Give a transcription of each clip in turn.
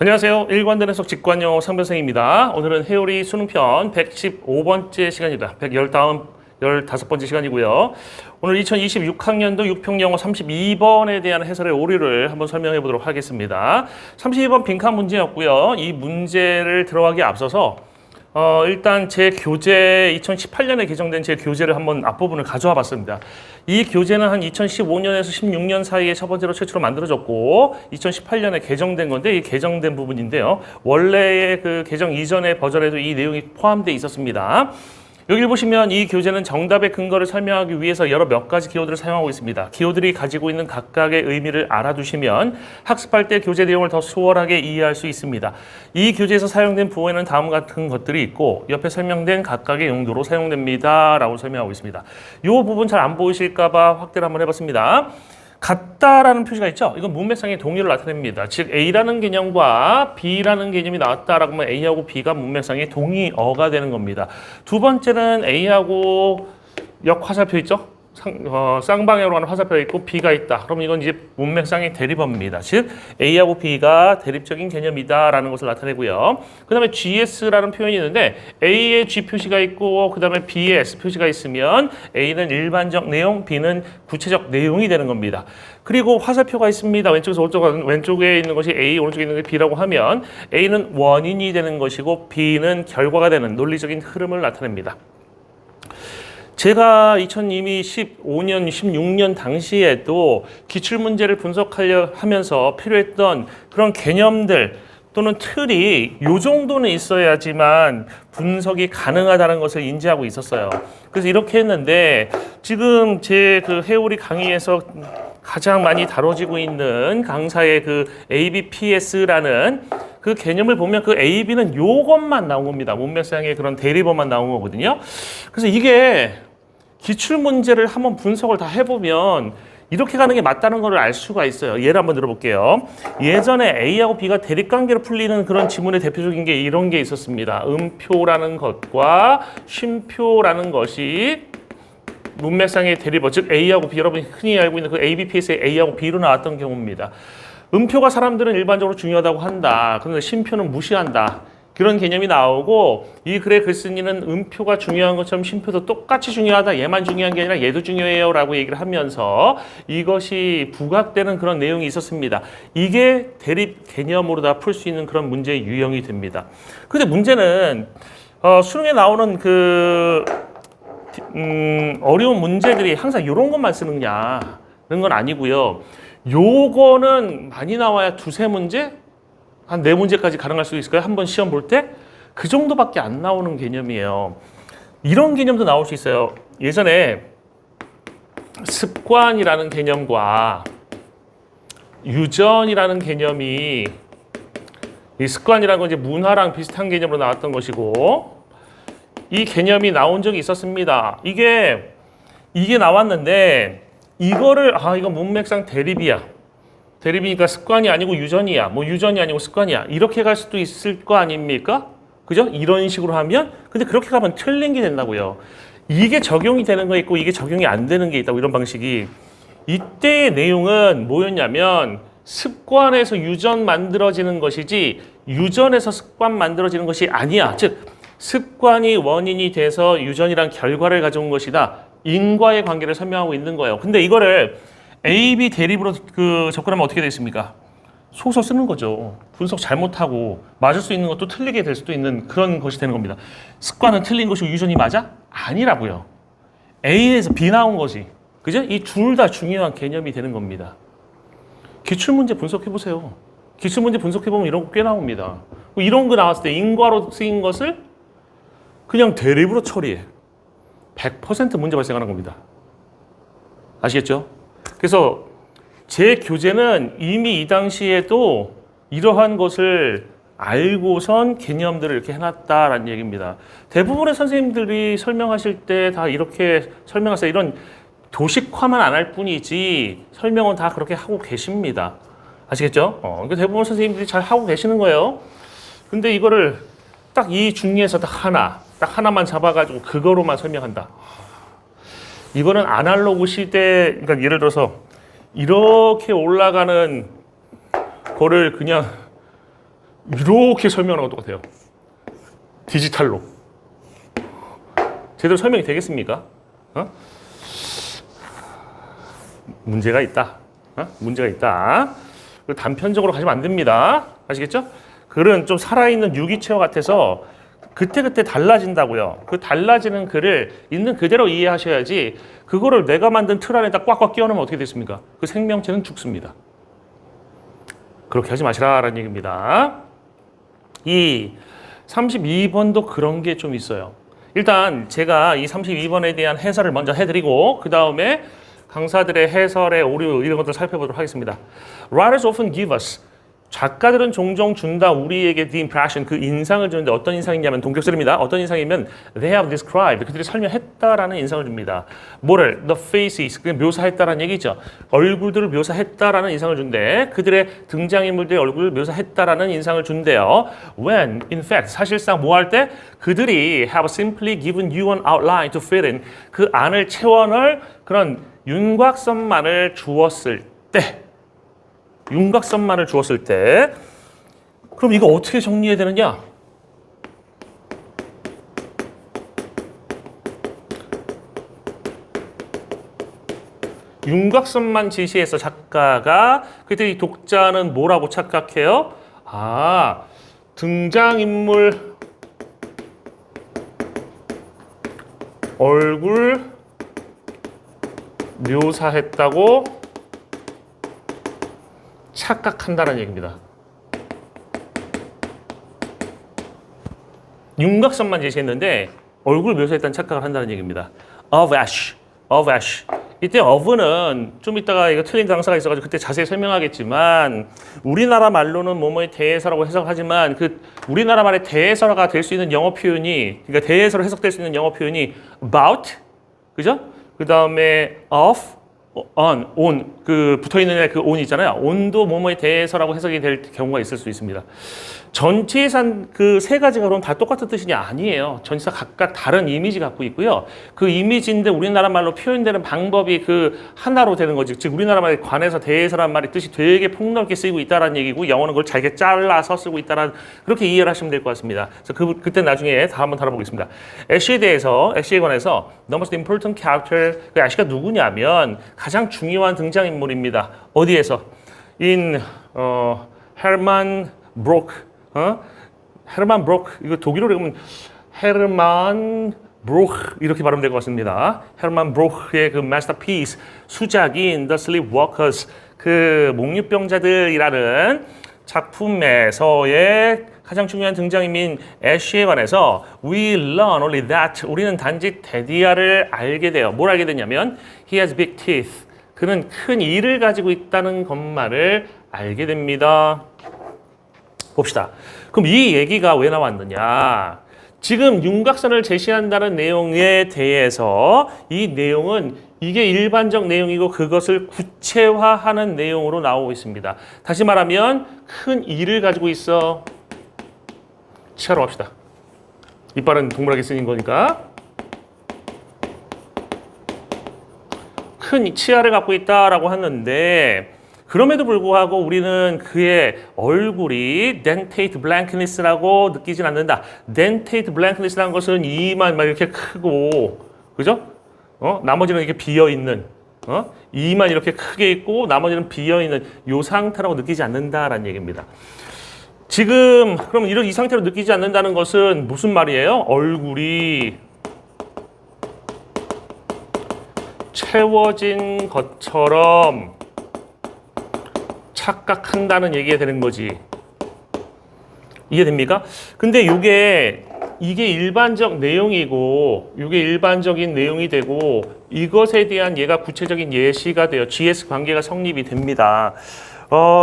안녕하세요. 일관된 해석 직관영어 상변생입니다. 오늘은 회오리 수능편 115번째 시간이다. 115번째 시간이고요. 오늘 2026학년도 6평영어 32번에 대한 해설의 오류를 한번 설명해 보도록 하겠습니다. 32번 빈칸 문제였고요. 이 문제를 들어가기에 앞서서 일단 제 교재 2018년에 개정된 제 교재를 한번 앞부분을 가져와 봤습니다. 이 교재는 한 2015년에서 16년 사이에 첫 번째로 최초로 만들어졌고 2018년에 개정된 건데 이 개정된 부분인데요. 원래의 그 개정 이전의 버전에도 이 내용이 포함되어 있었습니다. 여기 보시면 이 교재는 정답의 근거를 설명하기 위해서 여러 몇 가지 기호들을 사용하고 있습니다. 기호들이 가지고 있는 각각의 의미를 알아두시면 학습할 때 교재 내용을 더 수월하게 이해할 수 있습니다. 이 교재에서 사용된 부호에는 다음 같은 것들이 있고 옆에 설명된 각각의 용도로 사용됩니다. 라고 설명하고 있습니다. 이 부분 잘 안 보이실까 봐 확대를 한번 해봤습니다. 같다라는 표시가 있죠. 이건 문맥상의 동의를 나타냅니다. 즉 A라는 개념과 B라는 개념이 나왔다라고 하면 A하고 B가 문맥상의 동의어가 되는 겁니다. 두 번째는 A하고 역화살표 있죠. 쌍방향으로 가는 화살표가 있고 B가 있다. 그럼 이건 이제 문맥상의 대립어입니다. 즉 A하고 B가 대립적인 개념이다라는 것을 나타내고요. 그 다음에 GS라는 표현이 있는데 A에 G 표시가 있고 그 다음에 B에 S 표시가 있으면 A는 일반적 내용, B는 구체적 내용이 되는 겁니다. 그리고 화살표가 있습니다. 왼쪽에서 오른쪽, 왼쪽에 있는 것이 A, 오른쪽에 있는 게 B라고 하면 A는 원인이 되는 것이고 B는 결과가 되는 논리적인 흐름을 나타냅니다. 제가 2015년, 16년 당시에도 기출문제를 분석하려 하면서 필요했던 그런 개념들 또는 틀이 이 정도는 있어야지만 분석이 가능하다는 것을 인지하고 있었어요. 그래서 이렇게 했는데 지금 제 그 회오리 강의에서 가장 많이 다뤄지고 있는 강사의 그 ABPS라는 그 개념을 보면 그 AB는 요것만 나온 겁니다. 문맥상의 그런 대립어만 나온 거거든요. 그래서 이게 기출문제를 한번 분석을 다 해보면 이렇게 가는 게 맞다는 걸 알 수가 있어요. 예를 한번 들어볼게요. 예전에 A하고 B가 대립관계로 풀리는 그런 지문의 대표적인 게 이런 게 있었습니다. 음표라는 것과 쉼표라는 것이 문맥상의 대립어, 즉 A하고 B, 여러분이 흔히 알고 있는 그 ABPS의 A하고 B로 나왔던 경우입니다. 음표가 사람들은 일반적으로 중요하다고 한다. 그런데 쉼표는 무시한다. 그런 개념이 나오고 이 글의 글쓴이는 음표가 중요한 것처럼 쉼표도 똑같이 중요하다. 얘만 중요한 게 아니라 얘도 중요해요. 라고 얘기를 하면서 이것이 부각되는 그런 내용이 있었습니다. 이게 대립 개념으로 다 풀 수 있는 그런 문제의 유형이 됩니다. 근데 문제는 수능에 나오는 그 어려운 문제들이 항상 이런 것만 쓰느냐는 건 아니고요. 요거는 많이 나와야 두세 문제? 한 4문제까지 가능할 수 있을까요? 한번 시험 볼 때? 그 정도밖에 안 나오는 개념이에요. 이런 개념도 나올 수 있어요. 예전에 습관이라는 개념과 유전이라는 개념이 이 습관이라는 건 이제 문화랑 비슷한 개념으로 나왔던 것이고 이 개념이 나온 적이 있었습니다. 이게 나왔는데 이거를 이건 문맥상 대립이야. 대립이니까 습관이 아니고 유전이야. 뭐 유전이 아니고 습관이야. 이렇게 갈 수도 있을 거 아닙니까? 그죠? 이런 식으로 하면 근데 그렇게 가면 틀린 게 된다고요. 이게 적용이 되는 거 있고 이게 적용이 안 되는 게 있다고 이런 방식이. 이때의 내용은 뭐였냐면 습관에서 유전 만들어지는 것이지 유전에서 습관 만들어지는 것이 아니야. 즉 습관이 원인이 돼서 유전이란 결과를 가져온 것이다. 인과의 관계를 설명하고 있는 거예요. 근데 이거를 A, B 대립으로 접근하면 어떻게 되겠습니까? 속서 쓰는 거죠. 분석 잘못하고 맞을 수 있는 것도 틀리게 될 수도 있는 그런 것이 되는 겁니다. 습관은 틀린 것이고 유전이 맞아? 아니라고요. A에서 B 나온 거지. 그죠? 이 둘 다 중요한 개념이 되는 겁니다. 기출문제 분석해보세요. 기출문제 분석해보면 이런 거 꽤 나옵니다. 이런 거 나왔을 때 인과로 쓰인 것을 그냥 대립으로 처리해. 100% 문제 발생하는 겁니다. 아시겠죠? 그래서 제 교재는 이미 이 당시에도 이러한 것을 알고선 개념들을 이렇게 해놨다라는 얘기입니다. 대부분의 선생님들이 설명하실 때 다 이렇게 설명하세요. 이런 도식화만 안 할 뿐이지 설명은 다 그렇게 하고 계십니다. 아시겠죠? 그러니까 대부분 선생님들이 잘 하고 계시는 거예요. 근데 이거를 딱 이 중에서 딱 하나만 잡아가지고 그거로만 설명한다. 이거는 아날로그 시대, 그러니까 예를 들어서 이렇게 올라가는 거를 그냥 이렇게 설명하는 것 똑같아요. 디지털로. 제대로 설명이 되겠습니까? 문제가 있다. 문제가 있다. 단편적으로 가시면 안 됩니다. 아시겠죠? 글은 좀 살아있는 유기체와 같아서 그때그때 달라진다고요. 그 달라지는 글을 있는 그대로 이해하셔야지 그거를 내가 만든 틀 안에다 꽉꽉 끼워넣으면 어떻게 됐습니까? 그 생명체는 죽습니다. 그렇게 하지 마시라라는 얘기입니다. 이 32번도 그런 게 좀 있어요. 일단 제가 이 32번에 대한 해설을 먼저 해드리고 그 다음에 강사들의 해설의 오류 이런 것들 살펴보도록 하겠습니다. Writers often give us 작가들은 종종 준다 우리에게 the impression 그 인상을 주는데 어떤 인상이냐면 동격설입니다. 어떤 인상이면 they have described 그들이 설명했다라는 인상을 줍니다. 뭐를 the faces 그 묘사했다라는 얘기죠. 얼굴들을 묘사했다라는 인상을 준대. 그들의 등장인물들의 얼굴을 묘사했다라는 인상을 준대요. When in fact 사실상 뭐 할 때 그들이 have simply given you an outline to fit in 그 안을 채워넣을 그런 윤곽선만을 주었을 때. 윤곽선만을 주었을 때 그럼 이거 어떻게 정리해야 되느냐? 윤곽선만 제시해서 작가가 그때 이 독자는 뭐라고 착각해요? 아, 등장인물 얼굴 묘사했다고 착각한다는 얘기입니다. 윤곽선만 제시했는데 얼굴 묘사했다는 착각을 한다는 얘기입니다. Of ash, of ash. 이때 of는 좀 이따가 이거 틀린 강사가 있어가지고 그때 자세히 설명하겠지만 우리나라 말로는 뭐뭐의 대해서라고 해석하지만 그 우리나라 말의 대해서가 될 수 있는 영어 표현이 그러니까 대해서로 해석될 수 있는 영어 표현이 about, 그죠? 그 다음에 of on, 그 붙어있는 그 on 있잖아요. on도 뭐뭐에 대해서라고 해석이 될 경우가 있을 수 있습니다. 전치사 그 세 가지가 그럼 다 똑같은 뜻이냐? 아니에요. 전치사 각각 다른 이미지 갖고 있고요. 그 이미지인데 우리나라 말로 표현되는 방법이 그 하나로 되는 거지. 즉 우리나라 말에 관해서 대해서란 말이 뜻이 되게 폭넓게 쓰이고 있다라는 얘기고 영어는 그걸 잘게 잘라서 쓰고 있다라는 그렇게 이해를 하시면 될 것 같습니다. 그래서 그때 나중에 다 한번 다뤄보겠습니다. 애쉬에 관해서 the most important character 그 애쉬가 누구냐면 가장 중요한 등장인물입니다. 어디에서? 헤르만 브로크 헤르만 브로크 이거 독일어로 읽으면 헤르만 브로크 이렇게 발음될 것 같습니다. 헤르만 브로크의 그 마스터피스 수작인 The Sleepwalkers 그 목류병자들이라는 작품에서의 가장 중요한 등장인민 애쉬에 관해서 We learn only that 우리는 단지 데디아를 알게 돼요. 뭘 알게 되냐면 He has big teeth 그는 큰 이를 가지고 있다는 것만을 알게 됩니다. 봅시다. 그럼 이 얘기가 왜 나왔느냐? 지금 윤곽선을 제시한다는 내용에 대해서 이 내용은 이게 일반적 내용이고 그것을 구체화하는 내용으로 나오고 있습니다. 다시 말하면 큰 이를 가지고 있어. 치아로 합시다. 이빨은 동물에게 쓰인 거니까. 큰 치아를 갖고 있다라고 하는데 그럼에도 불구하고 우리는 그의 얼굴이 dentate blankness라고 느끼진 않는다. dentate blankness라는 것은 이만 막 이렇게 크고, 그죠? 나머지는 이렇게 비어 있는, 이만 이렇게 크게 있고 나머지는 비어 있는 이 상태라고 느끼지 않는다라는 얘기입니다. 지금 그럼 이런 이 상태로 느끼지 않는다는 것은 무슨 말이에요? 얼굴이 채워진 것처럼 착각한다는 얘기가 되는 거지. 이해됩니까? 근데 이게 일반적 내용이고 이게 일반적인 내용이 되고 이것에 대한 얘가 구체적인 예시가 돼요. GS 관계가 성립이 됩니다.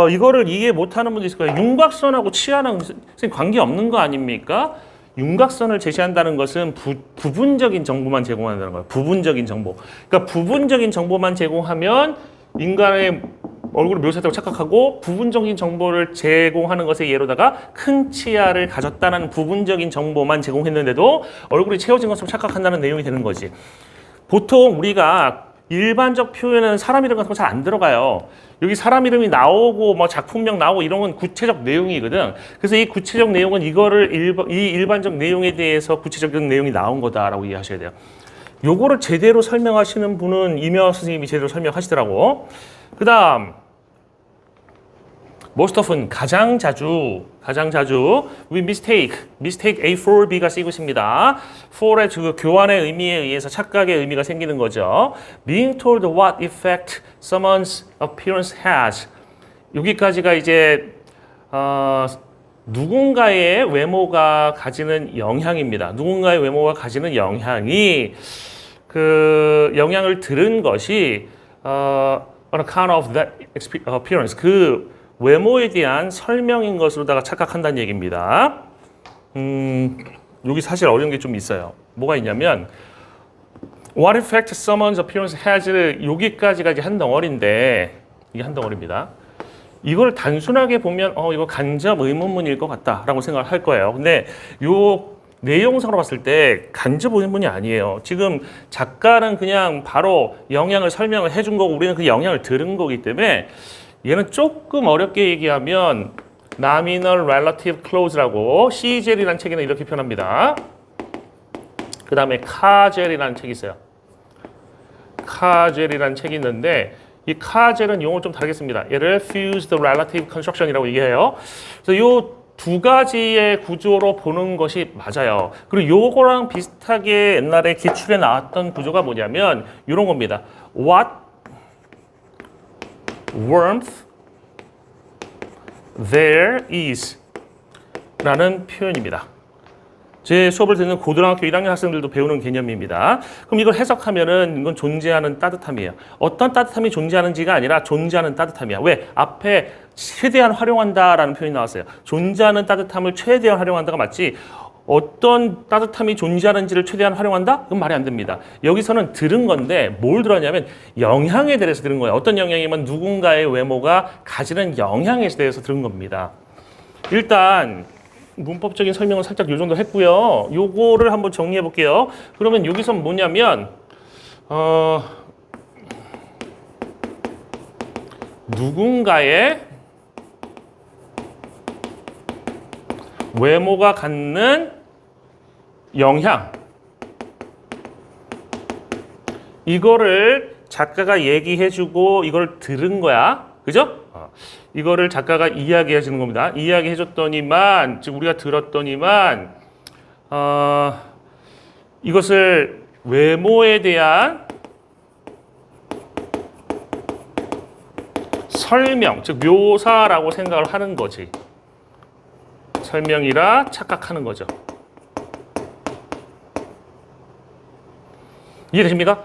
이거를 이해 못하는 분도 있을 거예요. 윤곽선하고 치아랑 관계 없는 거 아닙니까? 윤곽선을 제시한다는 것은 부분적인 정보만 제공한다는 거예요. 부분적인 정보. 그러니까 부분적인 정보만 제공하면 인간의 얼굴을 묘사했다고 착각하고 부분적인 정보를 제공하는 것의 예로다가 큰 치아를 가졌다는 부분적인 정보만 제공했는데도 얼굴이 채워진 것으로 착각한다는 내용이 되는 거지. 보통 우리가 일반적 표현은 사람 이름 같은 거 잘 안 들어가요. 여기 사람 이름이 나오고 뭐 작품명 나오고 이런 건 구체적 내용이거든. 그래서 이 구체적 내용은 이 일반적 내용에 대해서 구체적인 내용이 나온 거다라고 이해하셔야 돼요. 요거를 제대로 설명하시는 분은 이명학 선생님이 제대로 설명하시더라고. 그 다음 most often 가장 자주 we mistake A for B가 쓰이고 있습니다. for의 그 교환의 의미에 의해서 착각의 의미가 생기는 거죠. being told what effect someone's appearance has. 여기까지가 이제 누군가의 외모가 가지는 영향입니다. 누군가의 외모가 가지는 영향이 그 영향을 들은 것이 on account of that appearance 그 외모에 대한 설명인 것으로다가 착각한다는 얘기입니다. 여기 사실 어려운 게 좀 있어요. 뭐가 있냐면 what effect someone's appearance has를 여기까지가 이제 한 덩어리인데 이게 한 덩어리입니다. 이걸 단순하게 보면 이거 간접 의문문일 것 같다라고 생각을 할 거예요. 근데 요 내용상으로 봤을 때 간접 의문문이 아니에요. 지금 작가는 그냥 바로 영향을 설명을 해준 거고 우리는 그 영향을 들은 거기 때문에 얘는 조금 어렵게 얘기하면 nominal relative clause라고 시젤이라는 책에는 이렇게 표현합니다. 그 다음에 카젤이라는 책이 있어요. 카젤이라는 책이 있는데 이 카젤은 용어를 좀 다르겠습니다. 얘를 fused relative construction이라고 얘기해요. 그래서 요 두 가지의 구조로 보는 것이 맞아요. 그리고 요거랑 비슷하게 옛날에 기출에 나왔던 구조가 뭐냐면 이런 겁니다. What warmth there is 라는 표현입니다. 제 수업을 듣는 고등학교 1학년 학생들도 배우는 개념입니다. 그럼 이걸 해석하면은 이건 존재하는 따뜻함이에요. 어떤 따뜻함이 존재하는지가 아니라 존재하는 따뜻함이야. 왜? 앞에 최대한 활용한다라는 표현이 나왔어요. 존재하는 따뜻함을 최대한 활용한다가 맞지 어떤 따뜻함이 존재하는지를 최대한 활용한다? 그건 말이 안 됩니다. 여기서는 들은 건데 뭘 들었냐면 영향에 대해서 들은 거예요. 어떤 영향이면 누군가의 외모가 가지는 영향에 대해서 들은 겁니다. 일단 문법적인 설명은 살짝 요 정도 했고요. 요거를 한번 정리해 볼게요. 그러면 여기서 뭐냐면 누군가의 외모가 갖는 영향 이거를 작가가 얘기해주고 이걸 들은 거야. 그죠? 이거를 작가가 이야기해 주는 겁니다. 이야기해 줬더니만 즉 우리가 들었더니만 이것을 외모에 대한 설명, 즉 묘사라고 생각을 하는 거지. 설명이라 착각하는 거죠. 이해되십니까?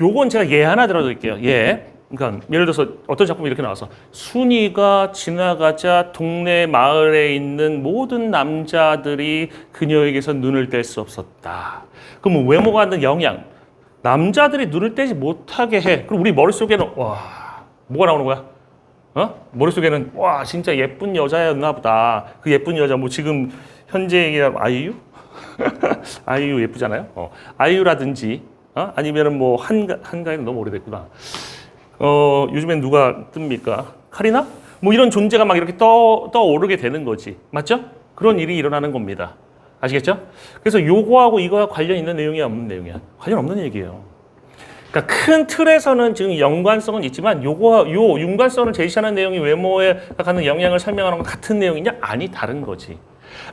요건 제가 예 하나 들어드릴게요. 예. 그러니까 예를 들어서 어떤 작품이 이렇게 나와서 순이가 지나가자 동네 마을에 있는 모든 남자들이 그녀에게서 눈을 뗄 수 없었다. 그럼 외모가 갖는 영향. 남자들이 눈을 떼지 못하게 해. 그럼 우리 머릿속에는 와 뭐가 나오는 거야? 머릿속에는 와 진짜 예쁜 여자였나 보다. 그 예쁜 여자 뭐 지금 현재 얘기하면 아이유? 아이유 예쁘잖아요. 아이유라든지 아니면은 뭐 한가위는 너무 오래됐구나. 요즘엔 누가 뜹니까? 카리나? 뭐 이런 존재가 막 이렇게 떠오르게 되는 거지. 맞죠? 그런 일이 일어나는 겁니다. 아시겠죠? 그래서 요거하고 이거와 관련 있는 내용이 없는 내용이야. 관련 없는 얘기예요. 그러니까 큰 틀에서는 지금 연관성은 있지만 요 연관성을 제시하는 내용이 외모에 갖는 영향을 설명하는 건 같은 내용이냐? 아니, 다른 거지.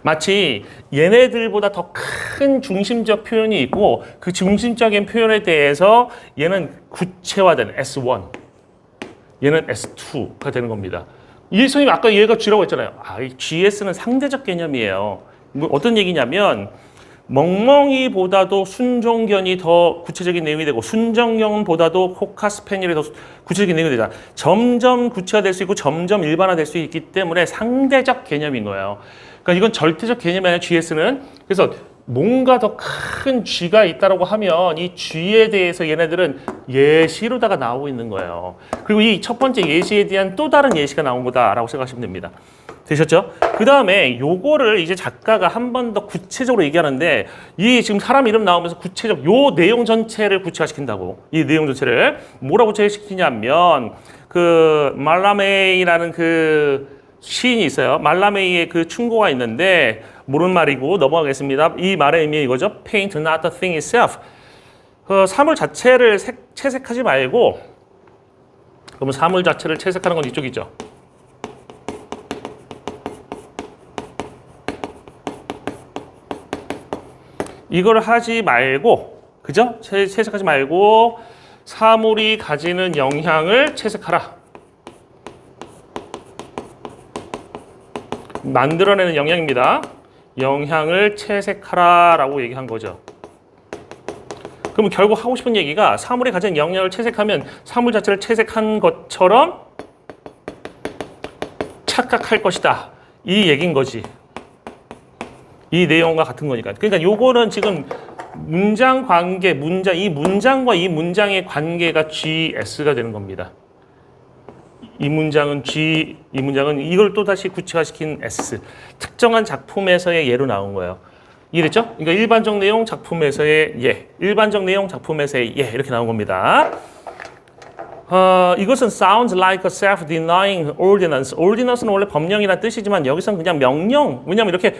마치 얘네들보다 더 큰 중심적 표현이 있고 그 중심적인 표현에 대해서 얘는 구체화된 S1, 얘는 S2가 되는 겁니다. 이 선생님 아까 얘가 G라고 했잖아요. 이 GS는 상대적 개념이에요. 뭐 어떤 얘기냐면 멍멍이보다도 순종견이 더 구체적인 내용이 되고 순정견보다도 코카스페니엘이 더 구체적인 내용이 되잖아. 점점 구체화될 수 있고 점점 일반화될 수 있기 때문에 상대적 개념인 거예요. 그러니까 이건 절대적 개념이 아니라 GS는. 그래서 뭔가 더 큰 쥐가 있다라고 하면 이 쥐에 대해서 얘네들은 예시로다가 나오고 있는 거예요. 그리고 이 첫 번째 예시에 대한 또 다른 예시가 나온 거다라고 생각하시면 됩니다. 되셨죠? 그 다음에 요거를 이제 작가가 한 번 더 구체적으로 얘기하는데 이 지금 사람 이름 나오면서 구체적 요 내용 전체를 구체화시킨다고. 이 내용 전체를 뭐라고 구체화시키냐면 그 말라메이라는 그 시인이 있어요. 말라메이의 그 충고가 있는데 모르는 말이고 넘어가겠습니다. 이 말의 의미 이거죠. Paint not the thing itself. 그 사물 자체를 채색하지 말고, 그러면 사물 자체를 채색하는 건 이쪽이죠. 이걸 하지 말고, 그죠? 채색하지 말고 사물이 가지는 영향을 채색하라. 만들어내는 영향입니다. 영향을 채색하라라고 얘기한 거죠. 그러면 결국 하고 싶은 얘기가 사물이 가진 영향을 채색하면 사물 자체를 채색한 것처럼 착각할 것이다. 이 얘기인 거지. 이 내용과 같은 거니까. 그러니까 요거는 지금 문장 관계, 이 문장과 이 문장의 관계가 GS가 되는 겁니다. 이 문장은 G, 이 문장은 이걸 또 다시 구체화시킨 S. 특정한 작품에서의 예로 나온 거예요. 이해됐죠? 그러니까 일반적 내용 작품에서의 예, 일반적 내용 작품에서의 예 이렇게 나온 겁니다. 이것은 sounds like a self-denying ordinance. ordinance는 원래 법령이라는 뜻이지만 여기서는 그냥 명령. 왜냐하면 이렇게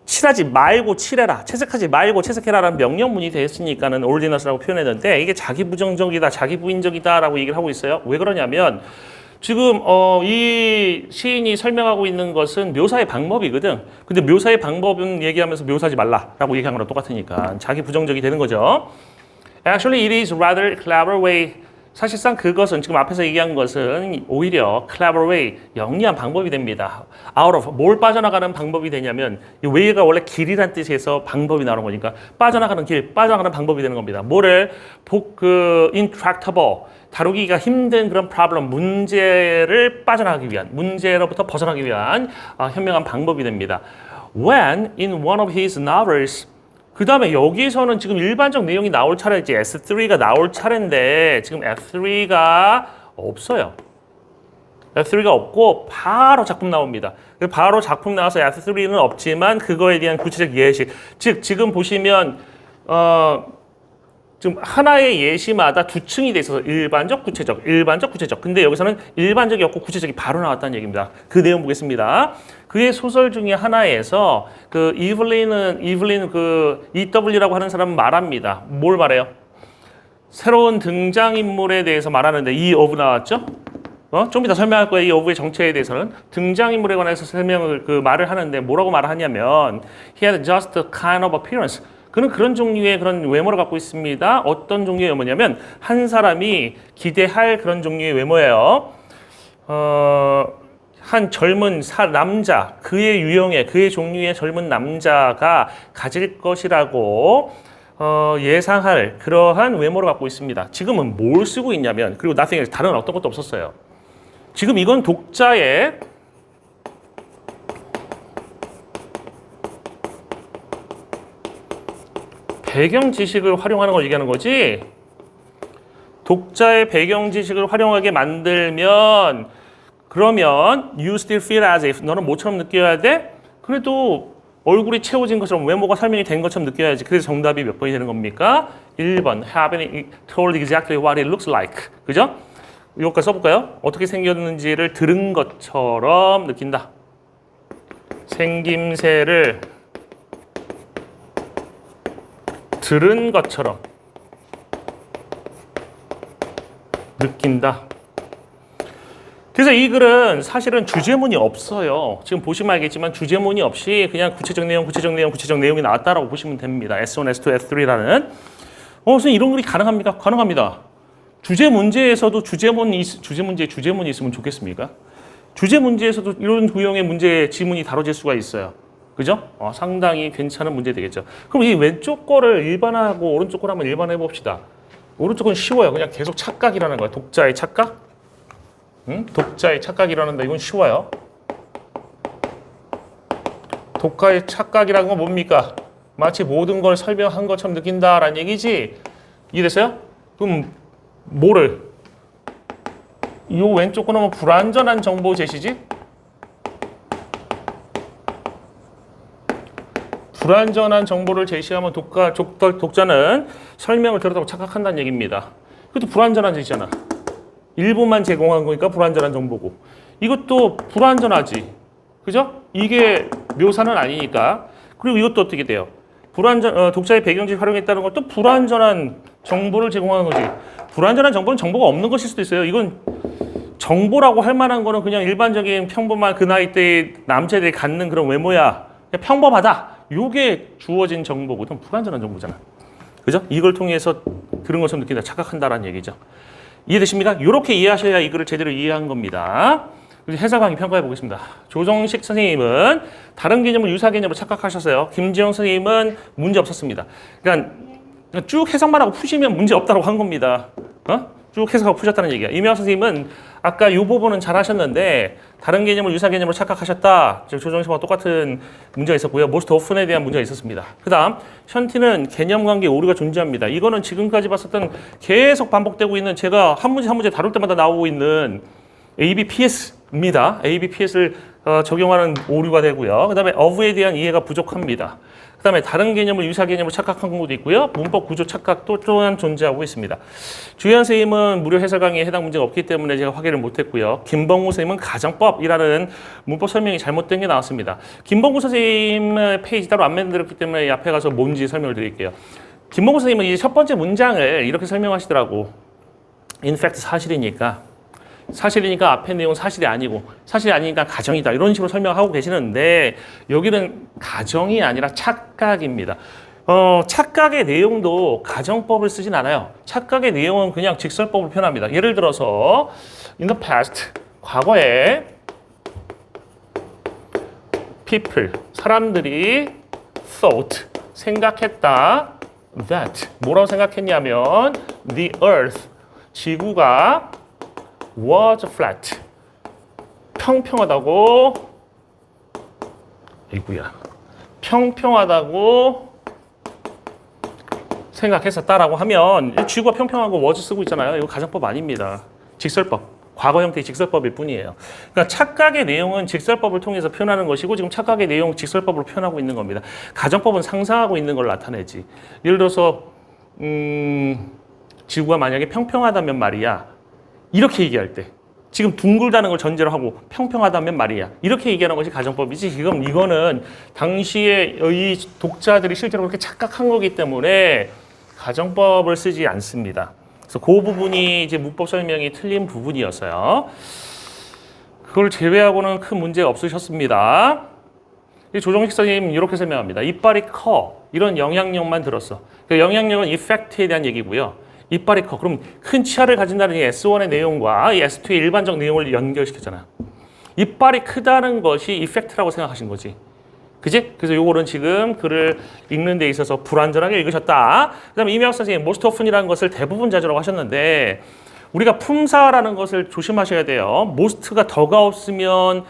칠하지 말고 칠해라, 채색하지 말고 채색해라라는 명령문이 되었으니까는 ordinance라고 표현했는데 이게 자기 부정적이다, 자기 부인적이다라고 얘기를 하고 있어요. 왜 그러냐면 지금 이 시인이 설명하고 있는 것은 묘사의 방법이거든. 근데 묘사의 방법은 얘기하면서 묘사하지 말라라고 얘기한 거랑 똑같으니까 자기 부정적이 되는 거죠. Actually, it is rather clever way. 사실상 그것은 지금 앞에서 얘기한 것은 오히려 clever way, 영리한 방법이 됩니다. out of, 뭘 빠져나가는 방법이 되냐면 이 way가 원래 길이란 뜻에서 방법이 나오는 거니까 빠져나가는 길, 빠져나가는 방법이 되는 겁니다. 뭐를 intractable, 다루기가 힘든 그런 problem, 문제를 빠져나가기 위한, 문제로부터 벗어나기 위한 현명한 방법이 됩니다. When in one of his novels, 그 다음에 여기서는 지금 일반적 내용이 나올 차례지 S3가 나올 차례인데 지금 S3가 없어요. S3가 없고 바로 작품 나옵니다. 바로 작품 나와서 S3는 없지만 그거에 대한 구체적 예시. 즉 지금 보시면 지금 하나의 예시마다 두 층이 돼 있어서 일반적, 구체적, 일반적, 구체적. 근데 여기서는 일반적이 없고 구체적이 바로 나왔다는 얘기입니다. 그 내용 보겠습니다. 그의 소설 중에 하나에서 그 이블린 그 EW라고 하는 사람은 말합니다. 뭘 말해요? 새로운 등장인물에 대해서 말하는데 이 of 나왔죠? 좀 이따 설명할 거예요. 이 of의 정체에 대해서는 등장인물에 관해서 설명을 말을 하는데 뭐라고 말하냐면 he had just a kind of appearance. 그는 그런 종류의 그런 외모를 갖고 있습니다. 어떤 종류의 외모냐면 한 사람이 기대할 그런 종류의 외모예요. 한 젊은 남자, 그의 유형의, 그의 종류의 젊은 남자가 가질 것이라고 예상할 그러한 외모를 갖고 있습니다. 지금은 뭘 쓰고 있냐면, 그리고 nothing, 다른 어떤 것도 없었어요. 지금 이건 독자의 배경 지식을 활용하는 걸 얘기하는 거지. 독자의 배경 지식을 활용하게 만들면 그러면 you still feel as if 너는 뭐처럼 느껴야 돼? 그래도 얼굴이 채워진 것처럼 외모가 설명이 된 것처럼 느껴야지. 그래서 정답이 몇 번이 되는 겁니까? 1번 having told exactly what it looks like. 그죠? 이것까지 써볼까요? 어떻게 생겼는지를 들은 것처럼 느낀다. 생김새를 들은 것처럼 느낀다. 그래서 이 글은 사실은 주제문이 없어요. 지금 보시면 알겠지만 주제문이 없이 그냥 구체적 내용이 나왔다라고 보시면 됩니다. S1, S2, S3라는. 무슨 이런 글이 가능합니까? 가능합니다. 주제 문제에서도 주제문이 있으면 좋겠습니까? 주제 문제에서도 이런 도형의 지문이 다뤄질 수가 있어요. 그죠? 상당히 괜찮은 문제 되겠죠. 그럼 이 왼쪽 거를 일반화하고 오른쪽 거를 한번 일반화해 봅시다. 오른쪽 건 쉬워요. 그냥 계속 착각이라는 거예요. 독자의 착각? 독자의 착각이라는데 이건 쉬워요. 독자의 착각이라는 건 뭡니까? 마치 모든 걸 설명한 것처럼 느낀다라는 얘기지. 이해됐어요? 그럼 뭐를? 이 왼쪽 거는 불완전한 정보 제시지? 불완전한 정보를 제시하면 독자는 설명을 들었다고 착각한다는 얘기입니다. 그것도 불완전한 제시잖아. 일부만 제공한 거니까 불완전한 정보고. 이것도 불완전하지. 그죠? 이게 묘사는 아니니까. 그리고 이것도 어떻게 돼요? 독자의 배경지를 활용했다는 것도 불완전한 정보를 제공하는 거지. 불완전한 정보는 정보가 없는 것일 수도 있어요. 이건 정보라고 할 만한 거는 그냥 일반적인 평범한 그 나이 때 남자들이 갖는 그런 외모야. 그냥 평범하다. 요게 주어진 정보거든. 불완전한 정보잖아. 그죠? 이걸 통해서 들은 것처럼 느낀다. 착각한다라는 얘기죠. 이해되십니까? 이렇게 이해하셔야 이거를 제대로 이해한 겁니다. 해설 강의 평가해 보겠습니다. 조정식 선생님은 다른 개념을 유사 개념으로 착각하셨어요. 김지영 선생님은 문제 없었습니다. 그러니까 쭉 해석만 하고 푸시면 문제 없다고 한 겁니다. 쭉 해석하고 푸셨다는 얘기야. 이명학 선생님은 아까 이 부분은 잘 하셨는데 다른 개념을 유사 개념으로 착각하셨다. 조정식과 똑같은 문제가 있었고요. most often에 대한 문제가 있었습니다. 그 다음 션티는 개념 관계 오류가 존재합니다. 이거는 지금까지 봤었던 계속 반복되고 있는 제가 한 문제 다룰 때마다 나오고 있는 ABPS입니다. ABPS를 적용하는 오류가 되고요. 그 다음에 of에 대한 이해가 부족합니다. 그 다음에 다른 개념을 유사 개념으로 착각한 경우도 있고요. 문법 구조 착각도 또한 존재하고 있습니다. 주현 선생님은 무료 해설 강의에 해당 문제가 없기 때문에 제가 확인을 못했고요. 김범구 선생님은 가정법이라는 문법 설명이 잘못된 게 나왔습니다. 김범구 선생님의 페이지 따로 안 만들었기 때문에 앞에 가서 뭔지 설명을 드릴게요. 김범구 선생님은 이제 첫 번째 문장을 이렇게 설명하시더라고. In fact 사실이니까 앞에 내용 사실이 아니니까 가정이다. 이런 식으로 설명하고 계시는데 여기는 가정이 아니라 착각입니다. 착각의 내용도 가정법을 쓰진 않아요. 착각의 내용은 그냥 직설법을 표현합니다. 예를 들어서 in the past, 과거에 people, 사람들이 thought, 생각했다 that, 뭐라고 생각했냐면 the earth, 지구가 was flat. 평평하다고. 이구야. 평평하다고 생각했었다라고 하면 지구가 평평하고 was 쓰고 있잖아요. 이거 가정법 아닙니다. 직설법. 과거 형태의 직설법일 뿐이에요. 그러니까 착각의 내용은 직설법을 통해서 표현하는 것이고 지금 착각의 내용 직설법으로 표현하고 있는 겁니다. 가정법은 상상하고 있는 걸 나타내지. 예를 들어서 지구가 만약에 평평하다면 말이야. 이렇게 얘기할 때 지금 둥글다는 걸 전제로 하고 평평하다면 말이야. 이렇게 얘기하는 것이 가정법이지 지금 이거는 당시에 이 독자들이 실제로 그렇게 착각한 거기 때문에 가정법을 쓰지 않습니다. 그래서 그 부분이 이제 문법 설명이 틀린 부분이었어요. 그걸 제외하고는 큰 문제 없으셨습니다. 조정식 선생님 이렇게 설명합니다. 이빨이 커. 이런 영향력만 들었어. 그 영향력은 이펙트에 대한 얘기고요. 이빨이 커. 그럼 큰 치아를 가진다는 이 S1의 내용과 이 S2의 일반적 내용을 연결시켰잖아요. 이빨이 크다는 것이 이펙트라고 생각하신 거지. 그지? 그래서 요거는 지금 글을 읽는 데 있어서 불완전하게 읽으셨다. 그 다음에 이명학 선생님, most often이라는 것을 대부분 자주라고 하셨는데 우리가 품사라는 것을 조심하셔야 돼요. most가 더가 없으면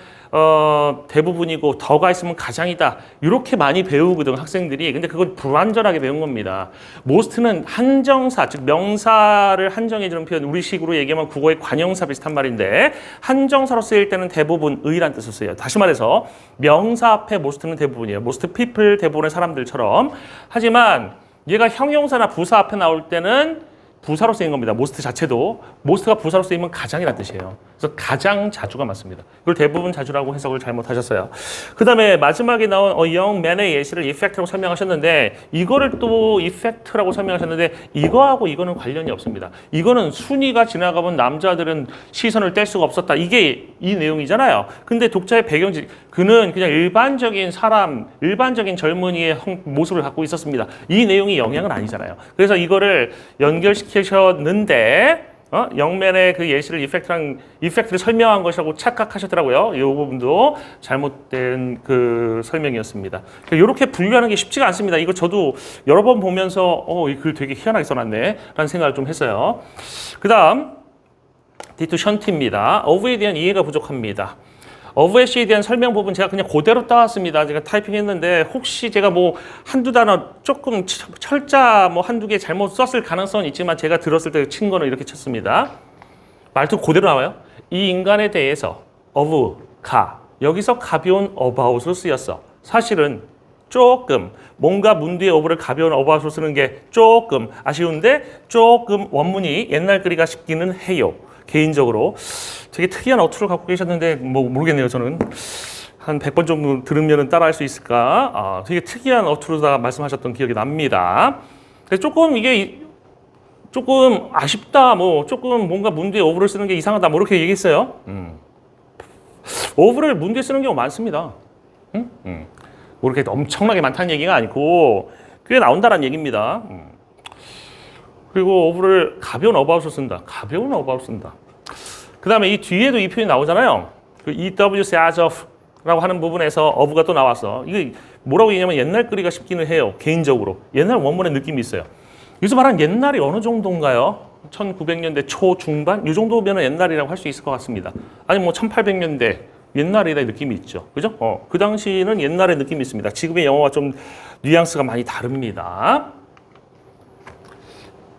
대부분이고 더가 있으면 가장이다. 이렇게 많이 배우거든 학생들이. 근데 그건 불완전하게 배운 겁니다. most는 한정사, 즉 명사를 한정해주는 표현, 우리식으로 얘기하면 국어의 관형사 비슷한 말인데 한정사로 쓰일 때는 대부분 의란 뜻을 써요. 다시 말해서 명사 앞에 most는 대부분이에요. most people, 대부분의 사람들처럼. 하지만 얘가 형용사나 부사 앞에 나올 때는 부사로 쓰인 겁니다. most 자체도. most가 부사로 쓰이면 가장이라는 뜻이에요. 그래서 가장 자주가 맞습니다. 이걸 대부분 자주라고 해석을 잘못하셨어요. 그 다음에 마지막에 나온 young man의 예시를 effect라고 설명하셨는데 이거를 또 effect라고 설명하셨는데 이거하고 이거는 관련이 없습니다. 이거는 순위가 지나가면 남자들은 시선을 뗄 수가 없었다. 이게 이 내용이잖아요. 근데 독자의 배경지 그는 그냥 일반적인 사람, 일반적인 젊은이의 모습을 갖고 있었습니다. 이 내용이 영향은 아니잖아요. 그래서 이거를 연결시키셨는데 영면의 그 예시를 이펙트를 설명한 것이라고 착각하셨더라고요. 이 부분도 잘못된 그 설명이었습니다. 이렇게 분류하는 게 쉽지가 않습니다. 이거 저도 여러 번 보면서 이 글 되게 희한하게 써놨네 라는 생각을 좀 했어요. 그 다음 D2 션티입니다. of에 대한 이해가 부족합니다. of 애쉬에 대한 설명 부분 제가 그냥 그대로 따왔습니다. 제가 타이핑했는데 혹시 제가 뭐 한두 단어 조금 철자 뭐 한두 개 잘못 썼을 가능성은 있지만 제가 들었을 때 친 거는 이렇게 쳤습니다. 말투 그대로 나와요. 이 인간에 대해서 of, 가 여기서 가벼운 about으로 쓰였어. 사실은 조금 뭔가 문 뒤에 of를 가벼운 about으로 쓰는 게 조금 아쉬운데 조금 원문이 옛날 글이가 싶기는 해요. 개인적으로 되게 특이한 어투를 갖고 계셨는데 뭐 모르겠네요. 저는 한 100번 정도 들으면 따라할 수 있을까? 되게 특이한 어투로 다 말씀하셨던 기억이 납니다. 조금 이게 조금 아쉽다, 뭐 조금 뭔가 문 뒤에 of를 쓰는 게 이상하다, 뭐 이렇게 얘기했어요. of를 문 뒤에 쓰는 경우 많습니다. 뭐 이렇게 엄청나게 많다는 얘기가 아니고 꽤 나온다는 얘기입니다. 그리고 of를 가벼운 about으로 쓴다. 가벼운 about으로 쓴다. 그 다음에 이 뒤에도 이 표현이 나오잖아요. 그 EW as of라고 하는 부분에서 of가 또 나왔어. 이게 뭐라고 얘기하면 옛날 글이가 싶기는 해요. 개인적으로. 옛날 원문의 느낌이 있어요. 여기서 말하는 옛날이 어느 정도인가요? 1900년대 초, 중반? 이 정도면 옛날이라고 할 수 있을 것 같습니다. 아니 뭐 1800년대 옛날이라는 느낌이 있죠. 그죠? 그 당시는 옛날의 느낌이 있습니다. 지금의 영어와 좀 뉘앙스가 많이 다릅니다.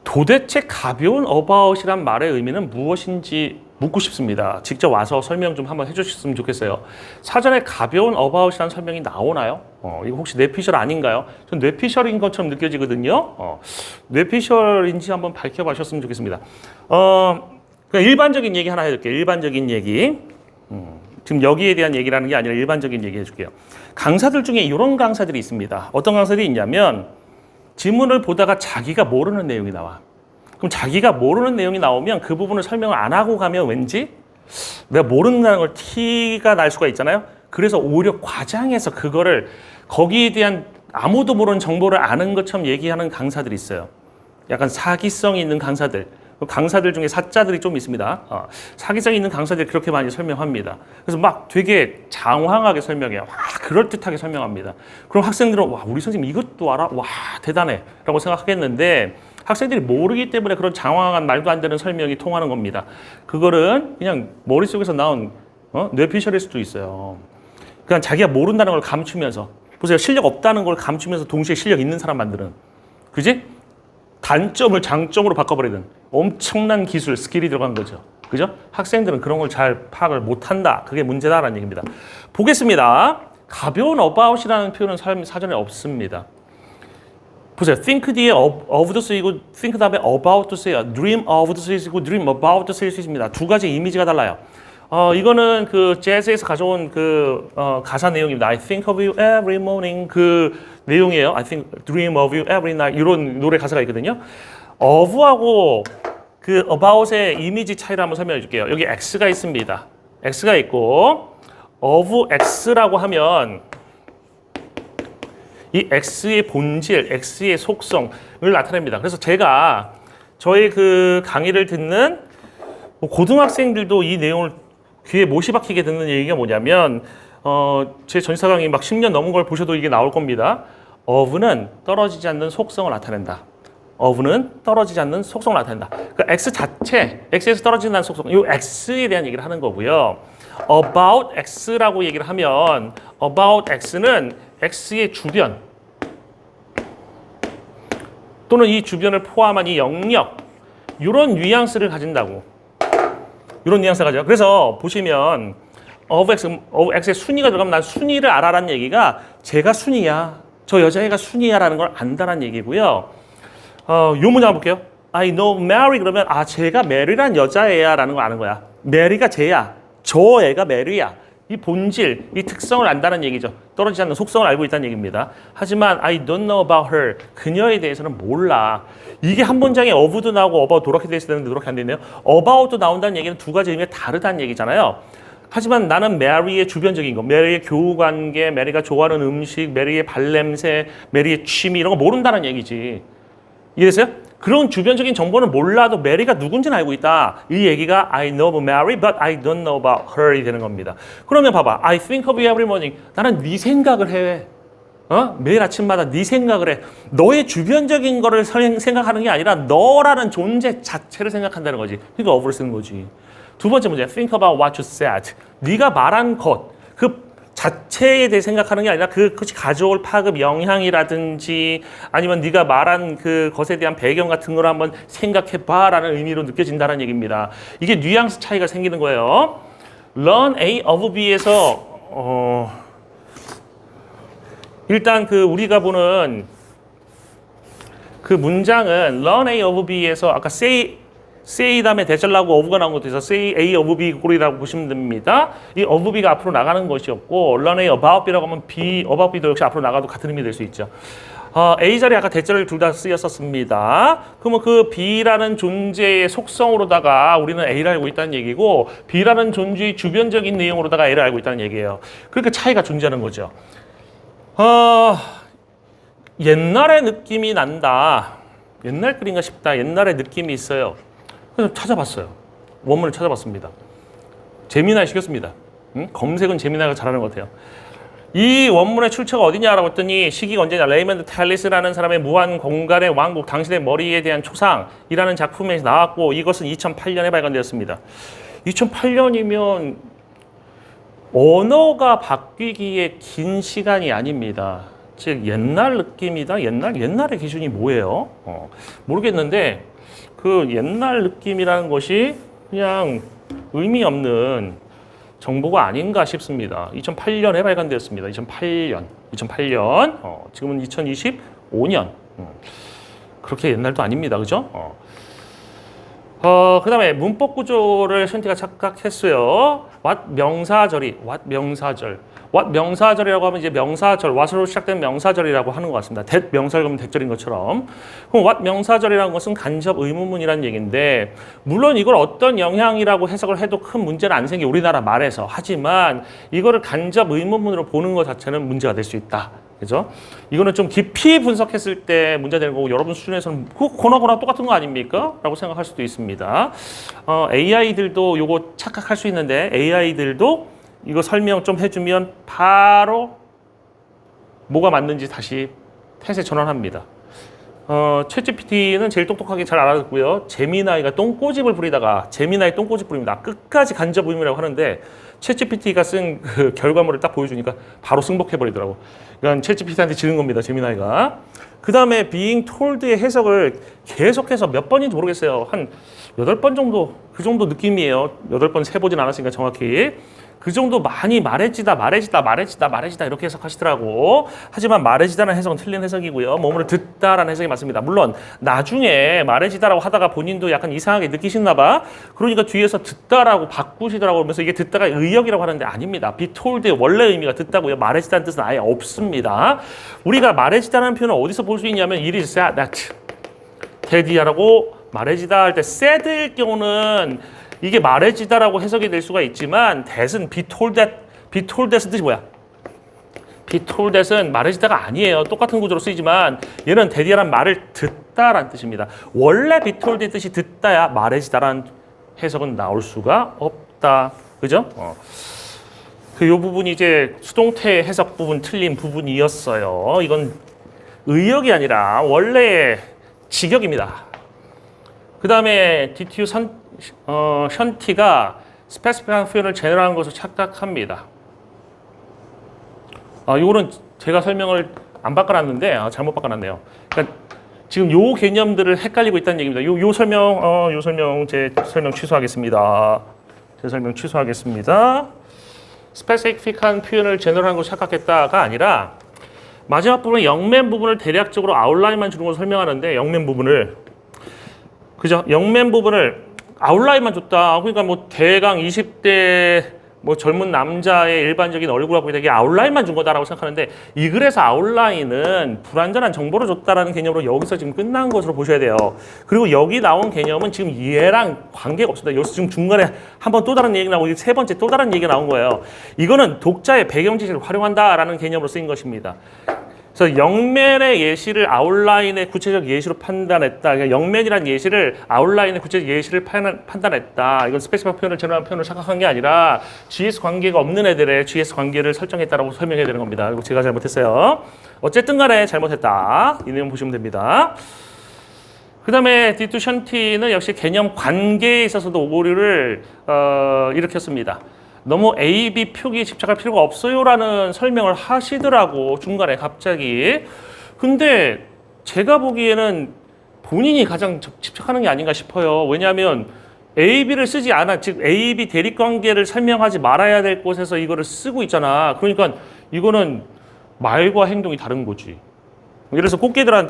도대체 가벼운 about이란 말의 의미는 무엇인지 묻고 싶습니다. 직접 와서 설명 좀 한번 해주셨으면 좋겠어요. 사전에 가벼운 about이라는 설명이 나오나요? 이거 혹시 뇌피셜 아닌가요? 전 뇌피셜인 것처럼 느껴지거든요. 뇌피셜인지 한번 밝혀보셨으면 좋겠습니다. 그냥 일반적인 얘기 하나 해줄게요. 일반적인 얘기. 지금 여기에 대한 얘기라는 게 아니라 일반적인 얘기 해줄게요. 강사들 중에 이런 강사들이 있습니다. 어떤 강사들이 있냐면 지문을 보다가 자기가 모르는 내용이 나와. 그럼 자기가 모르는 내용이 나오면 그 부분을 설명을 안 하고 가면 왠지 내가 모른다는 걸 티가 날 수가 있잖아요. 그래서 오히려 과장해서 그거를 거기에 대한 아무도 모르는 정보를 아는 것처럼 얘기하는 강사들이 있어요. 약간 사기성이 있는 강사들. 강사들 중에 사자들이 좀 있습니다. 사기성이 있는 강사들이 그렇게 많이 설명합니다. 그래서 막 되게 장황하게 설명해요. 와, 그럴듯하게 설명합니다. 그럼 학생들은 와, 우리 선생님 이것도 알아? 와, 대단해. 라고 생각하겠는데 학생들이 모르기 때문에 그런 장황한 말도 안 되는 설명이 통하는 겁니다. 그거는 그냥 머릿속에서 나온 뇌피셜일 수도 있어요. 그냥 자기가 모른다는 걸 감추면서 보세요. 실력 없다는 걸 감추면서 동시에 실력 있는 사람 만드는 그지? 단점을 장점으로 바꿔버리는 엄청난 기술, 스킬이 들어간 거죠. 그죠? 학생들은 그런 걸 잘 파악을 못한다. 그게 문제다라는 얘기입니다. 보겠습니다. 가벼운 about이라는 표현은 사전에 없습니다. 보세요. think 뒤에 of도 쓰이고 think 다음에 about도 쓰여요. dream of도 쓰이고 dream about도 쓰일 수 있습니다. 두 가지 이미지가 달라요. 이거는 그 재즈에서 가져온 그 가사 내용입니다. I think of you every morning 그 내용이에요. I think dream of you every night 이런 노래 가사가 있거든요. of하고 그 about의 이미지 차이를 한번 설명해 줄게요. 여기 x가 있습니다. x가 있고 of x라고 하면 이 x의 본질, x의 속성을 나타냅니다. 그래서 제가 저희 그 강의를 듣는 고등학생들도 이 내용을 귀에 못이 박히게 듣는 얘기가 뭐냐면 제 전시사 강의 막 10년 넘은 걸 보셔도 이게 나올 겁니다. of는 떨어지지 않는 속성을 나타낸다. of는 떨어지지 않는 속성을 나타낸다. 그 x 자체, x에서 떨어진다는 속성, 이 x에 대한 얘기를 하는 거고요. about x라고 얘기를 하면 about x는 x의 주변 또는 이 주변을 포함한 이 영역 이런 뉘앙스를 가진다고. 이런 뉘앙스가 가죠. 그래서 보시면 of x의 순위가 들어가면 난 순위를 알아라는 얘기가 제가 순위야. 저 여자애가 순위야라는 걸 안다라는 얘기고요. 요 문장 한번 볼게요. I know Mary 그러면 쟤가 메리란 여자애야라는 걸 아는 거야. 메리가 쟤야. 저 애가 메리야. 이 본질, 이 특성을 안다는 얘기죠. 떨어지지 않는 속성을 알고 있다는 얘기입니다. 하지만 I don't know about her. 그녀에 대해서는 몰라. 이게 한 문장에 of도 나오고 about 도렇게 돼 있어야 되는데 도렇게 안 되네요. about도 나온다는 얘기는 두 가지 의미가 다르다는 얘기잖아요. 하지만 나는 메리의 주변적인 거, 메리의 교우관계, 메리가 좋아하는 음식, 메리의 발냄새, 메리의 취미 이런 거 모른다는 얘기지. 이해됐어요? 그런 주변적인 정보는 몰라도 메리가 누군지는 알고 있다. 이 얘기가 I know Mary, but I don't know about her이 되는 겁니다. 그러면 봐봐. I think of you every morning. 나는 네 생각을 해. 매일 아침마다 네 생각을 해. 너의 주변적인 거를 생각하는 게 아니라 너라는 존재 자체를 생각한다는 거지. 그러니까 of를 쓰는 거지. 두 번째 문제, think about what you said. 네가 말한 것, 그 자체에 대해 생각하는 게 아니라 그것이 가져올 파급 영향이라든지 아니면 네가 말한 그 것에 대한 배경 같은 걸 한번 생각해봐라는 의미로 느껴진다는 얘기입니다. 이게 뉘앙스 차이가 생기는 거예요. learn A of B에서 일단 그 우리가 보는 그 문장은 learn A of B에서 아까 say 다음에 대절 나오고 of가 나온 것도 있어서 say A of B 꼴이라고 보시면 됩니다. 이 of B가 앞으로 나가는 것이었고 learn A about B라고 하면 B, about B도 역시 앞으로 나가도 같은 의미 될 수 있죠. A 자리에 아까 대절을 둘 다 쓰였었습니다. 그러면 그 B라는 존재의 속성으로다가 우리는 A를 알고 있다는 얘기고 B라는 존재의 주변적인 내용으로다가 A를 알고 있다는 얘기예요. 그러니까 차이가 존재하는 거죠. 옛날의 느낌이 난다. 옛날 글인가 싶다. 옛날의 느낌이 있어요. 그래서 찾아봤어요. 원문을 찾아봤습니다. 제미나이 시켰습니다. 검색은 제미나이가 잘하는 것 같아요. 이 원문의 출처가 어디냐라고 했더니 시기가 언제냐. 레이먼드 탈리스라는 사람의 무한 공간의 왕국, 당신의 머리에 대한 초상이라는 작품에서 나왔고 이것은 2008년에 발간되었습니다. 2008년이면 언어가 바뀌기에 긴 시간이 아닙니다. 즉 옛날 느낌이다. 옛날의 기준이 뭐예요? 모르겠는데 그 옛날 느낌이라는 것이 그냥 의미 없는 정보가 아닌가 싶습니다. 2008년에 발간되었습니다. 2008년. 지금은 2025년. 그렇게 옛날도 아닙니다. 그죠? 그 다음에 문법 구조를 션티가 착각했어요. what 명사절이라고 하면 이제 명사절, what으로 시작된 명사절이라고 하는 것 같습니다. that 명사를 그러면 대절인 것처럼. 그럼 what 명사절이라는 것은 간접 의문문이라는 얘기인데 물론 이걸 어떤 영향이라고 해석을 해도 큰 문제는 안 생겨 우리나라 말에서. 하지만 이거를 간접 의문문으로 보는 것 자체는 문제가 될 수 있다. 그죠? 이거는 좀 깊이 분석했을 때 문제되는 거고 여러분 수준에서는 그거나 똑같은 거 아닙니까? 라고 생각할 수도 있습니다. AI들도 요거 착각할 수 있는데 AI들도 이거 설명 좀 해주면 바로 뭐가 맞는지 다시 탓에 전환합니다. 챗GPT는 제일 똑똑하게 잘 알아듣고요. 제미나이가 똥꼬집을 부리다가 제미나이 똥꼬집 부립니다. 끝까지 간접 의미라고 하는데 챗GPT가 쓴 그 결과물을 딱 보여주니까 바로 승복해버리더라고. 그러니까 챗GPT한테 지는 겁니다. 제미나이가. 그 다음에 being told의 해석을 계속해서 몇 번인지 모르겠어요. 한 8번 정도 그 정도 느낌이에요. 8번 세보진 않았으니까 정확히. 그 정도 많이 말해지다 이렇게 해석하시더라고. 하지만 말해지다는 해석은 틀린 해석이고요. 뭐뭐를 듣다라는 해석이 맞습니다. 물론 나중에 말해지다라고 하다가 본인도 약간 이상하게 느끼시나 봐. 그러니까 뒤에서 듣다라고 바꾸시더라고 그러면서 이게 듣다가 의역이라고 하는데 아닙니다. be told의 원래 의미가 듣다고요. 말해지다는 뜻은 아예 없습니다. 우리가 말해지다는 표현을 어디서 볼 수 있냐면 it is said that 대디야라고 말해지다 할 때 said일 경우는 이게 말해지다라고 해석이 될 수가 있지만 that은 be told that은 뜻이 뭐야? be told that은 말해지다가 아니에요. 똑같은 구조로 쓰이지만 얘는 대디야란 말을 듣다라는 뜻입니다. 원래 be told의 뜻이 듣다야 말해지다라는 해석은 나올 수가 없다. 그죠? 요 부분이 이제 수동태 해석 부분 틀린 부분이었어요. 이건 의역이 아니라 원래의 직역입니다. 그 다음에 DTU 션티가 스페시픽한 표현을 제너럴한 것으로 착각합니다. 이거는 제가 설명을 안 바꿔놨는데 잘못 바꿔놨네요. 그러니까 지금 요 개념들을 헷갈리고 있다는 얘기입니다. 요 설명 제 설명 취소하겠습니다. 스페시픽한 표현을 제너럴한 것으로 착각했다가 아니라 마지막 부분에 영맨 부분을 대략적으로 아웃라인만 주는 것을 설명하는데 영맨 부분을 그죠? 영맨 부분을 아웃라인만 줬다. 그러니까 뭐 대강 20대 뭐 젊은 남자의 일반적인 얼굴하고 되게 아웃라인만 준 거다라고 생각하는데 이 글에서 아웃라인은 불완전한 정보를 줬다라는 개념으로 여기서 지금 끝난 것으로 보셔야 돼요. 그리고 여기 나온 개념은 지금 얘랑 관계가 없습니다. 여기서 지금 중간에 한번 또 다른 얘기 나오고 세 번째 또 다른 얘기가 나온 거예요. 이거는 독자의 배경 지식을 활용한다라는 개념으로 쓰인 것입니다. 그래서 영맨의 예시를 아웃라인의 구체적 예시로 판단했다. 그러니까 영맨이라는 예시를 아웃라인의 구체적 예시를 판단했다. 이건 스페시픽 표현을 제너럴한 표현을 착각한 게 아니라 GS 관계가 없는 애들의 GS 관계를 설정했다라고 설명해야 되는 겁니다. 그리고 제가 잘못했어요. 어쨌든 간에 잘못했다. 이 내용 보시면 됩니다. 그 다음에 디투션티는 역시 개념 관계에 있어서도 오류를 일으켰습니다. 너무 A, B 표기에 집착할 필요가 없어요라는 설명을 하시더라고, 중간에 갑자기. 근데 제가 보기에는 본인이 가장 집착하는 게 아닌가 싶어요. 왜냐하면 A, B를 쓰지 않아. 즉 A, B 대립관계를 설명하지 말아야 될 곳에서 이거를 쓰고 있잖아. 그러니까 이거는 말과 행동이 다른 거지. 예를 들어서 꽃게가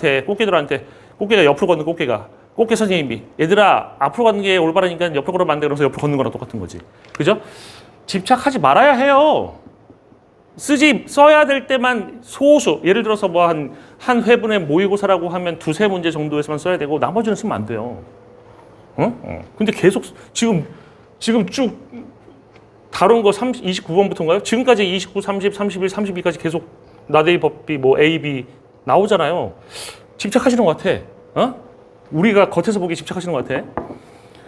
옆으로 걷는 꽃게 선생님이 얘들아 앞으로 가는 게 올바르니까 옆으로 걸으면 안 돼. 그래서 옆으로 걷는 거랑 똑같은 거지. 그죠? 집착하지 말아야 해요. 써야 될 때만 소수. 예를 들어서 뭐 한 회분의 모의고사라고 하면 두세 문제 정도에서만 써야 되고 나머지는 쓰면 안 돼요. 근데 계속 지금 쭉 다룬 거 29번부터인가요? 지금까지 29, 30, 31, 32까지 계속 나데이 법비 뭐 A, B 나오잖아요. 집착하시는 것 같아. 우리가 겉에서 보기에 집착하시는 것 같아.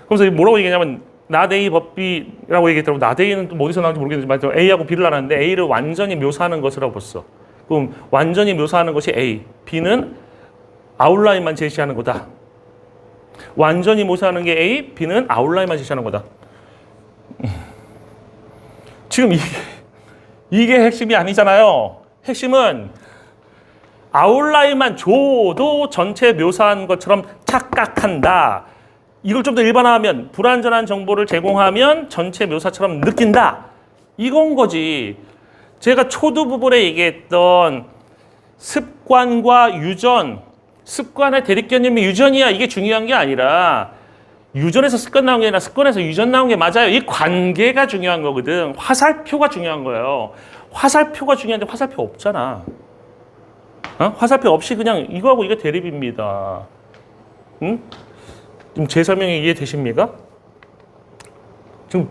그래서 뭐라고 얘기하냐면 나데이 법비라고 얘기했더라고. 나데이는 또 어디서 나온지 모르겠는데 A하고 B를 나눴는데 A를 완전히 묘사하는 것이라고 봤어. 그럼 완전히 묘사하는 것이 A, B는 아웃라인만 제시하는 거다. 완전히 묘사하는 게 A, B는 아웃라인만 제시하는 거다. 지금 이게 핵심이 아니잖아요. 핵심은 아웃라인만 줘도 전체 묘사한 것처럼 착각한다. 이걸 좀 더 일반화하면 불완전한 정보를 제공하면 전체 묘사처럼 느낀다. 이건 거지. 제가 초두 부분에 얘기했던 습관과 유전, 습관의 대립개념이 유전이야. 이게 중요한 게 아니라 유전에서 습관 나온 게 아니라 습관에서 유전 나온 게 맞아요. 이 관계가 중요한 거거든. 화살표가 중요한 거예요. 화살표가 중요한데 화살표 없잖아. 화살표 없이 그냥 이거하고 이게 대립입니다. 응? 지금 제 설명이 이해되십니까? 지금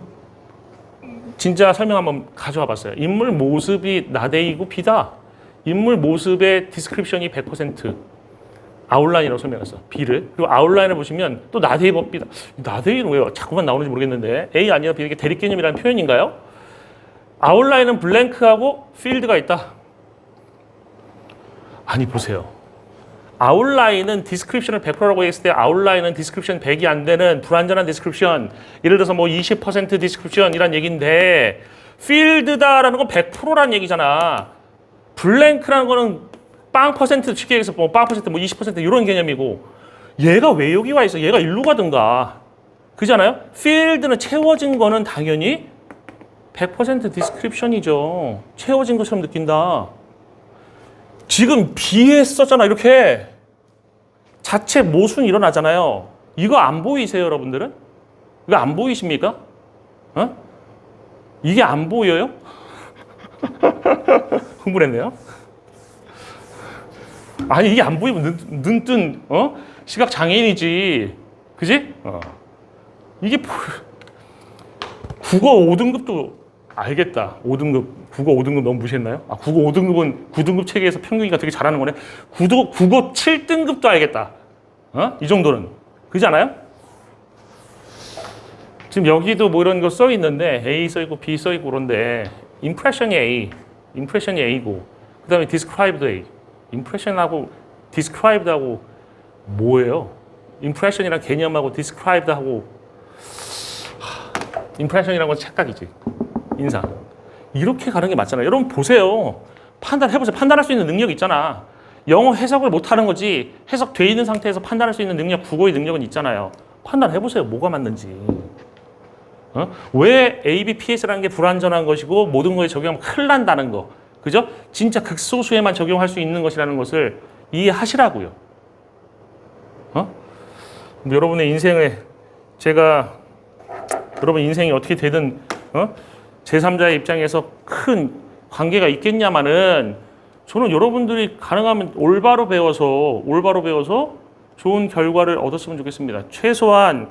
진짜 설명 한번 가져와 봤어요. 인물 모습이 나데이고 B다. 인물 모습의 디스크립션이 100% 아웃라인이라고 설명했어. B를. 그리고 아웃라인을 보시면 또 나데이 법비다. 나데이는 왜 자꾸만 나오는지 모르겠는데 A 아니라 B 이게 대립 개념이라는 표현인가요? 아웃라인은 블랭크하고 필드가 있다. 아니 보세요. 아웃라인은 디스크립션을 100%라고 했을 때 아웃라인은 디스크립션 100이 안 되는 불완전한 디스크립션. 예를 들어서 뭐 20% 디스크립션이란 얘기인데 필드다라는 건 100%라는 얘기잖아. 블랭크라는 거는 빵 퍼센트 쉽게 얘기해서 뭐빵 퍼센트 뭐 20% 이런 개념이고 얘가 왜 여기 와 있어? 얘가 일로 가든가. 그잖아요? 필드는 채워진 거는 당연히 100% 디스크립션이죠. 채워진 것처럼 느낀다. 지금 B에 썼잖아. 이렇게 자체 모순 일어나잖아요. 이거 안 보이세요, 여러분들은? 이거 안 보이십니까? 이게 안 보여요? 흥분했네요. 아니 이게 안 보이면 눈뜬 시각 장애인이지, 그지? 이게 국어 5등급도 알겠다. 5등급 국어 5등급 너무 무시했나요? 국어 5등급은 9등급 체계에서 평균이가 되게 잘하는 거네. 국어 7등급도 알겠다. 이 정도는 그렇지 않아요? 지금 여기도 뭐 이런 거 써 있는데 A 써 있고 B 써 있고 그런데 impression이 A고 그다음에 described A. impression하고 described하고 뭐예요? impression이란 개념하고 described하고 impression이란 건 착각이지. 인상. 이렇게 가는 게 맞잖아요. 여러분 보세요. 판단해보세요. 판단할 수 있는 능력 있잖아. 영어 해석을 못하는 거지 해석돼 있는 상태에서 판단할 수 있는 능력, 국어의 능력은 있잖아요. 판단해보세요. 뭐가 맞는지. 왜 ABPS라는 게 불완전한 것이고 모든 거에 적용하면 큰일 난다는 거. 그죠? 진짜 극소수에만 적용할 수 있는 것이라는 것을 이해하시라고요. 여러분의 인생에 제가 여러분 인생이 어떻게 되든 제3자의 입장에서 큰 관계가 있겠냐마는 저는 여러분들이 가능하면 올바로 배워서 좋은 결과를 얻었으면 좋겠습니다. 최소한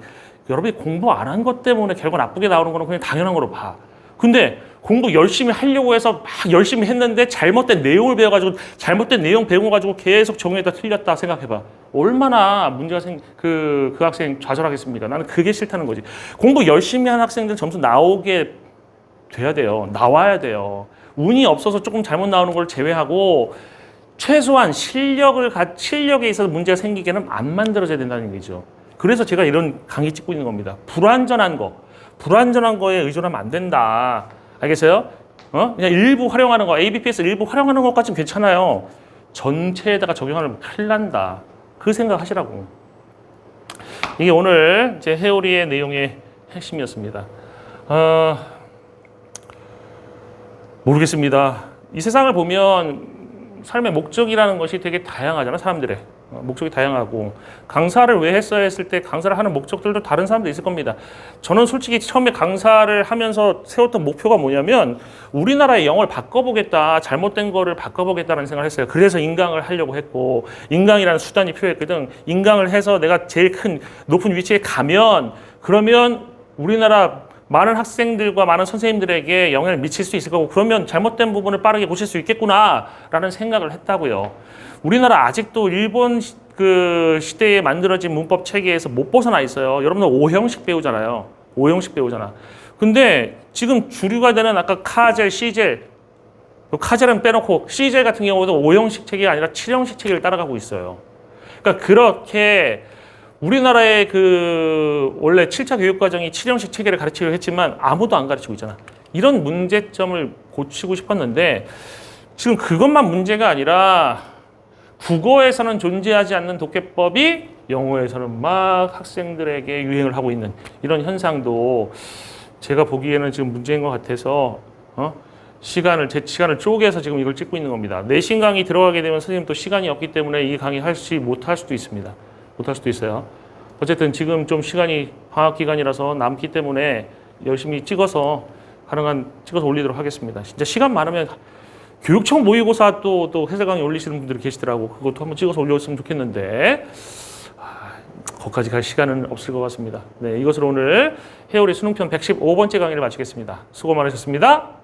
여러분이 공부 안 한 것 때문에 결과 나쁘게 나오는 거는 그냥 당연한 거로 봐. 근데 공부 열심히 하려고 해서 막 열심히 했는데 잘못된 내용을 배워가지고 잘못된 내용 배워가지고 계속 정의에다 틀렸다 생각해봐. 얼마나 문제가 그 학생 좌절하겠습니까? 나는 그게 싫다는 거지. 공부 열심히 한 학생들 점수 나오게 돼야 돼요. 나와야 돼요. 운이 없어서 조금 잘못 나오는 걸 제외하고 최소한 실력에 있어서 문제가 생기게는 안 만들어져야 된다는 얘기죠. 그래서 제가 이런 강의 찍고 있는 겁니다. 불완전한 거에 의존하면 안 된다. 알겠어요? 그냥 일부 활용하는 거, ABPS 일부 활용하는 것까지는 괜찮아요. 전체에다가 적용하면 큰일 난다. 그 생각 하시라고. 이게 오늘 제 회오리의 내용의 핵심이었습니다. 모르겠습니다. 이 세상을 보면 삶의 목적이라는 것이 되게 다양하잖아, 사람들의. 목적이 다양하고 강사를 왜 했어야 했을 때 강사를 하는 목적들도 다른 사람도 있을 겁니다. 저는 솔직히 처음에 강사를 하면서 세웠던 목표가 뭐냐면 우리나라의 영어를 바꿔보겠다, 잘못된 거를 바꿔보겠다는 생각을 했어요. 그래서 인강을 하려고 했고 인강이라는 수단이 필요했거든. 인강을 해서 내가 제일 큰 높은 위치에 가면 그러면 우리나라 많은 학생들과 많은 선생님들에게 영향을 미칠 수 있을 거고 그러면 잘못된 부분을 빠르게 고칠 수 있겠구나라는 생각을 했다고요. 우리나라 아직도 일본 그 시대에 만들어진 문법 체계에서 못 벗어나 있어요. 여러분들 5형식 배우잖아요. 5형식 배우잖아. 근데 지금 주류가 되는 아까 카젤, 시젤, 카젤은 빼놓고 시젤 같은 경우도 5형식 체계가 아니라 7형식 체계를 따라가고 있어요. 그러니까 그렇게 우리나라의 그 원래 7차 교육과정이 7형식 체계를 가르치려고 했지만 아무도 안 가르치고 있잖아. 이런 문제점을 고치고 싶었는데 지금 그것만 문제가 아니라 국어에서는 존재하지 않는 독해법이 영어에서는 막 학생들에게 유행을 하고 있는 이런 현상도 제가 보기에는 지금 문제인 것 같아서 제 시간을 쪼개서 지금 이걸 찍고 있는 겁니다. 내신 강의 들어가게 되면 선생님 또 시간이 없기 때문에 이 강의 못할 수도 있습니다. 못할 수도 있어요. 어쨌든 지금 좀 시간이 방학 기간이라서 남기 때문에 열심히 찍어서 찍어서 올리도록 하겠습니다. 진짜 시간 많으면 교육청 모의고사 또 해설 강의 올리시는 분들이 계시더라고. 그것도 한번 찍어서 올렸으면 좋겠는데 거기까지 갈 시간은 없을 것 같습니다. 네, 이것으로 오늘 회오리 수능편 115번째 강의를 마치겠습니다. 수고 많으셨습니다.